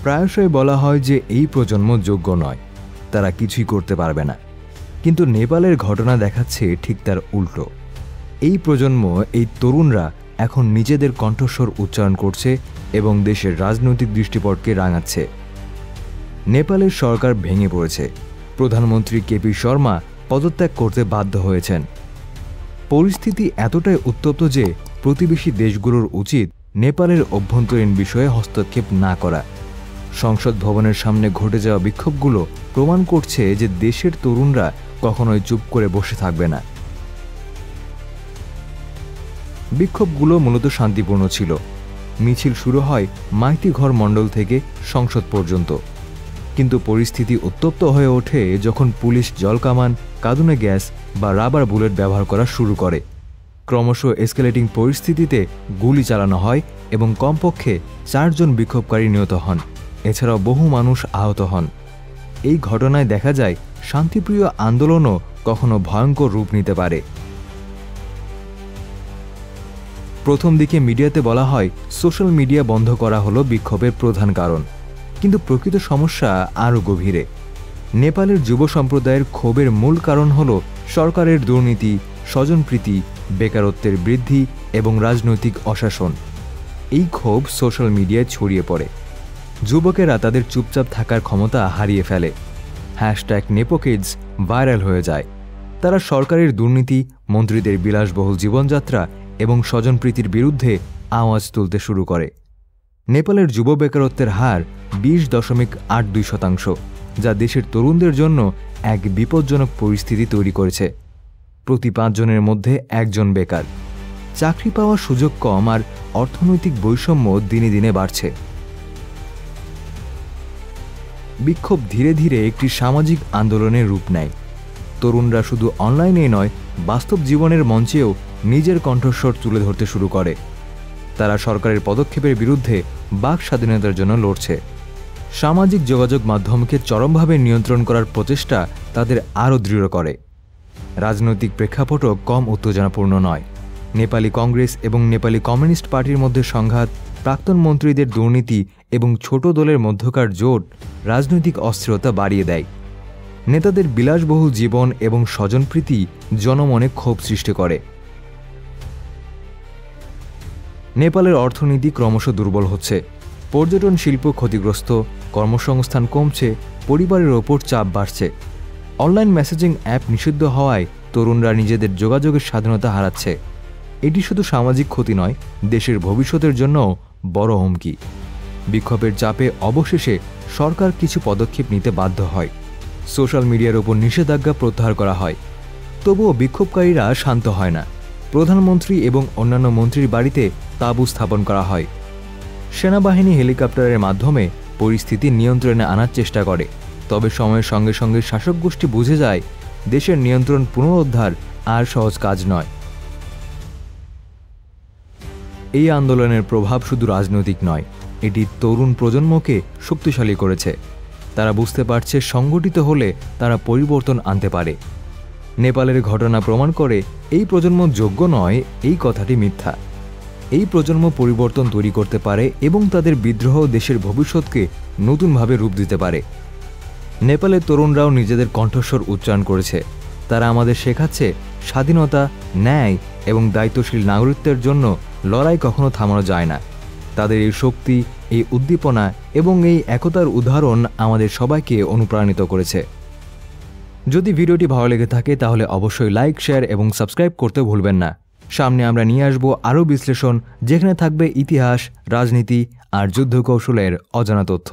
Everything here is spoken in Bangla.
প্রায়শই বলা হয় যে এই প্রজন্ম যোগ্য নয়, তারা কিছুই করতে পারবে না। কিন্তু নেপালের ঘটনা দেখাচ্ছে ঠিক তার উল্টো। এই প্রজন্ম, এই তরুণরা এখন নিজেদের কণ্ঠস্বর উচ্চারণ করছে এবং দেশের রাজনৈতিক দৃষ্টিপটকে রাঙাচ্ছে। নেপালের সরকার ভেঙে পড়েছে। প্রধানমন্ত্রী কেপি শর্মা পদত্যাগ করতে বাধ্য হয়েছেন। পরিস্থিতি এতটাই উত্তপ্ত যে প্রতিবেশী দেশগুলোর উচিত নেপালের অভ্যন্তরীণ বিষয়ে হস্তক্ষেপ না করা। সংসদ ভবনের সামনে ঘটে যাওয়া বিক্ষোভগুলো প্রমাণ করছে যে দেশের তরুণরা কখনোই চুপ করে বসে থাকবে না। বিক্ষোভগুলো মূলত শান্তিপূর্ণ ছিল। মিছিল শুরু হয় মাইতিঘর মণ্ডল থেকে সংসদ পর্যন্ত। কিন্তু পরিস্থিতি উত্তপ্ত হয়ে ওঠে যখন পুলিশ জলকামান, কাঁদুনে গ্যাস বা রাবার বুলেট ব্যবহার করা শুরু করে। ক্রমশ এসকেলেটিং পরিস্থিতিতে গুলি চালানো হয় এবং কমপক্ষে 4 জন বিক্ষোভকারী নিহত হন। এছাড়াও বহু মানুষ আহত হন। এই ঘটনায় দেখা যায় শান্তিপ্রিয় আন্দোলনও কখনো ভয়ঙ্কর রূপ নিতে পারে। প্রথম দিকে মিডিয়াতে বলা হয় সোশ্যাল মিডিয়া বন্ধ করা হলো বিক্ষোভের প্রধান কারণ, কিন্তু প্রকৃত সমস্যা আরও গভীরে। নেপালের যুব সম্প্রদায়ের ক্ষোভের মূল কারণ হল সরকারের দুর্নীতি, স্বজনপ্রীতি, বেকারত্বের বৃদ্ধি এবং রাজনৈতিক অশাসন। এই ক্ষোভ সোশ্যাল মিডিয়ায় ছড়িয়ে পড়ে। যুবকেরা তাদের চুপচাপ থাকার ক্ষমতা হারিয়ে ফেলে। #নেপোকিডস ভাইরাল হয়ে যায়। তারা সরকারের দুর্নীতি, মন্ত্রীদের বিলাসবহুল জীবনযাত্রা এবং স্বজনপ্রীতির বিরুদ্ধে আওয়াজ তুলতে শুরু করে। নেপালের যুব বেকারত্বের হার 20.82%, যা দেশের তরুণদের জন্য এক বিপজ্জনক পরিস্থিতি তৈরি করেছে। প্রতি 5 জনের মধ্যে 1 জন বেকার। চাকরি পাওয়ার সুযোগ কম আর অর্থনৈতিক বৈষম্য দিনে দিনে বাড়ছে। বিক্ষোভ ধীরে ধীরে একটি সামাজিক আন্দোলনের রূপ নেয়। তরুণরা শুধু অনলাইনে নয়, বাস্তব জীবনের মঞ্চেও নিজের কণ্ঠস্বর তুলে ধরতে শুরু করে। তারা সরকারের পদক্ষেপের বিরুদ্ধে বাক স্বাধীনতার জন্য লড়ছে। সামাজিক যোগাযোগ মাধ্যমকে চরমভাবে নিয়ন্ত্রণ করার প্রচেষ্টা তাদের আরও দৃঢ় করে। রাজনৈতিক প্রেক্ষাপটও কম উত্তেজনাপূর্ণ নয়। নেপালি কংগ্রেস এবং নেপালি কমিউনিস্ট পার্টির মধ্যে সংঘাত, প্রাক্তন মন্ত্রীদের দুর্নীতি এবং ছোট দলের মধ্যকার জোট রাজনৈতিক অস্থিরতা বাড়িয়ে দেয়। নেতাদের বিলাসবহুল জীবন এবং স্বজনপ্রীতি জনমনে ক্ষোভ সৃষ্টি করে। নেপালের অর্থনীতি ক্রমশ দুর্বল হচ্ছে। পর্যটন শিল্প ক্ষতিগ্রস্ত, কর্মসংস্থান কমছে, পরিবারের ওপর চাপ বাড়ছে। অনলাইন মেসেজিং অ্যাপ নিষিদ্ধ হওয়ায় তরুণরা নিজেদের যোগাযোগের স্বাধীনতা হারাচ্ছে। এটি শুধু সামাজিক ক্ষতি নয়, দেশের ভবিষ্যতের জন্যও বড় হুমকি। বিক্ষোভের চাপে অবশেষে সরকার কিছু পদক্ষেপ নিতে বাধ্য হয়। সোশ্যাল মিডিয়ার ওপর নিষেধাজ্ঞা প্রত্যাহার করা হয়। তবুও বিক্ষোভকারীরা শান্ত হয় না। প্রধানমন্ত্রী এবং অন্যান্য মন্ত্রীর বাড়িতে তাঁবু স্থাপন করা হয়। সেনাবাহিনী হেলিকপ্টারের মাধ্যমে পরিস্থিতি নিয়ন্ত্রণে আনার চেষ্টা করে। তবে সময়ের সঙ্গে সঙ্গে শাসক গোষ্ঠী বুঝে যায় দেশের নিয়ন্ত্রণ পুনরুদ্ধার আর সহজ কাজ নয়। এই আন্দোলনের প্রভাব শুধু রাজনৈতিক নয়, এটি তরুণ প্রজন্মকে শক্তিশালী করেছে। তারা বুঝতে পারছে সংগঠিত হলে তারা পরিবর্তন আনতে পারে। নেপালের ঘটনা প্রমাণ করে এই প্রজন্ম যোগ্য নয়, এই কথাটি মিথ্যা। এই প্রজন্ম পরিবর্তন তৈরি করতে পারে এবং তাদের বিদ্রোহ দেশের ভবিষ্যৎকে নতুনভাবে রূপ দিতে পারে। নেপালের তরুণরাও নিজেদের কণ্ঠস্বর উচ্চারণ করেছে। তারা আমাদের শেখাচ্ছে স্বাধীনতা, ন্যায় এবং দায়িত্বশীল নাগরিকত্বের জন্য লড়াই কখনো থামানো যায় না। তাদের এই শক্তি, এই উদ্দীপনা এবং এই একতার উদাহরণ আমাদের সবাইকে অনুপ্রাণিত করেছে। যদি ভিডিওটি ভালো লেগে থাকে তাহলে অবশ্যই লাইক, শেয়ার এবং সাবস্ক্রাইব করতে ভুলবেন না। সামনে আমরা নিয়ে আসব আরও বিশ্লেষণ, যেখানে থাকবে ইতিহাস, রাজনীতি আর যুদ্ধ কৌশলের অজানা তথ্য।